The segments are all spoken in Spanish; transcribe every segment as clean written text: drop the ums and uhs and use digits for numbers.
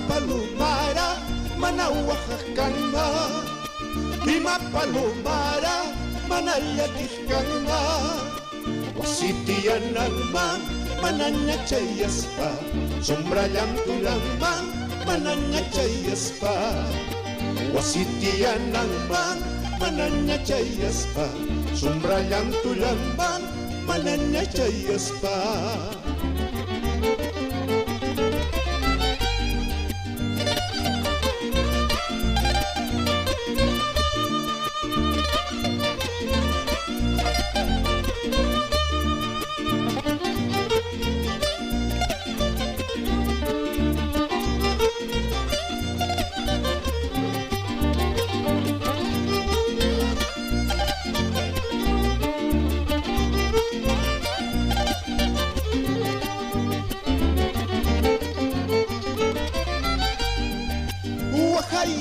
Palomara, mana Oaxacana, Lima Palomara, mana Yaquijcana, Huasitianalman, mana Ñachayaspa, Sombrallantulanman, mana Ñachayaspa, Huasitianalman, mana Ñachayaspa, Sombrallantulanman, mana Ñachayaspa.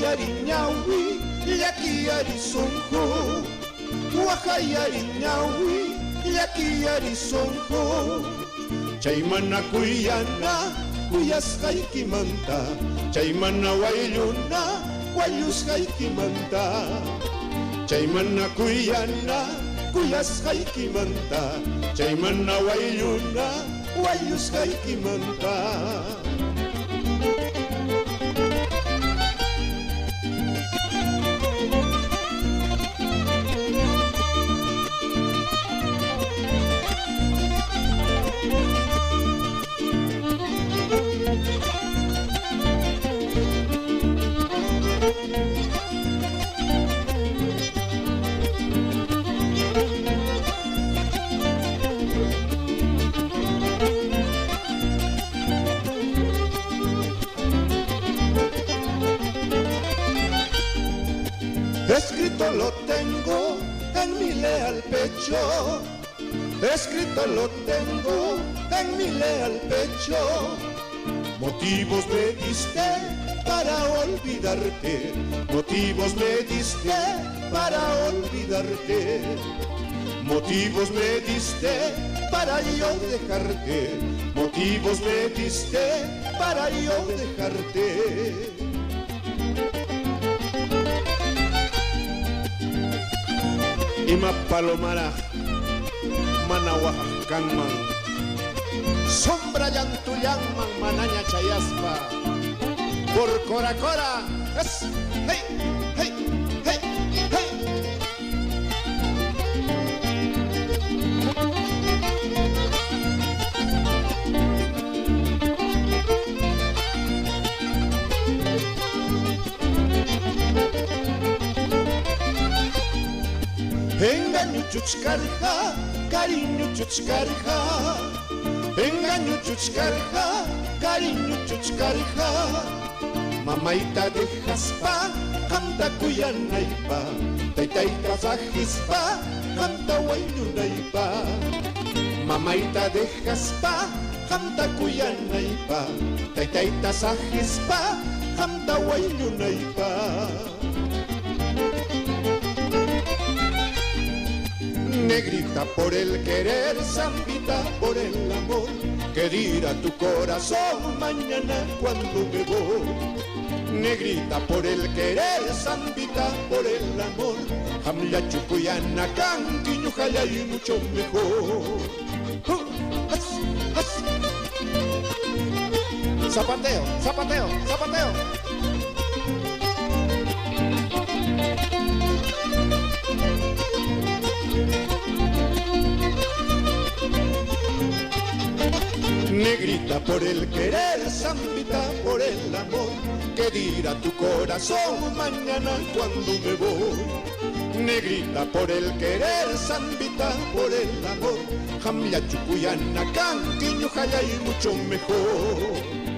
Yariñawi, yaki yarisonjo, Yariñawi, yaki yarisonjo, Chaymana kuyana, kuyas haykimanta, Chaymana wayluna, wayus haykimanta, Chaymana kuyana, kuyas haykimanta, Chaymana wayluna, wayus haykimanta. Escrito lo tengo en mi leal pecho, escrito lo tengo en mi leal pecho. Motivos me diste para olvidarte, motivos me diste para olvidarte, motivos me diste para yo dejarte, motivos me diste para yo dejarte. Ima Palomara, mana Oaxacanman, Sombrallantulanman, mana Ñachayaspa, por Cora Cora, es, hey, hey, hey, hey. Engaño chuchcarja, cariño chuchcarja, engaño chuchcarja, cariño chuchcarja. Mamaita de jaspa, canta cuyanaipa, taitaita sajispa, canta waynunaipa. Mamaita de jaspa, canta cuyanaipa, taitaita sajispa, canta waynunaipa. Negrita por el querer, zambita por el amor, ¿qué dirá tu corazón mañana cuando me voy? Negrita por el querer, zambita por el amor, Hamla Chupuyana, Canquiño, Jaya y mucho mejor. Zapateo, zapateo, zapateo. Negrita por el querer, zambita por el amor, ¿qué dirá tu corazón mañana cuando me voy? Negrita por el querer, zambita por el amor, Hamla Chupuyana, Canquiño, Jaya y mucho mejor.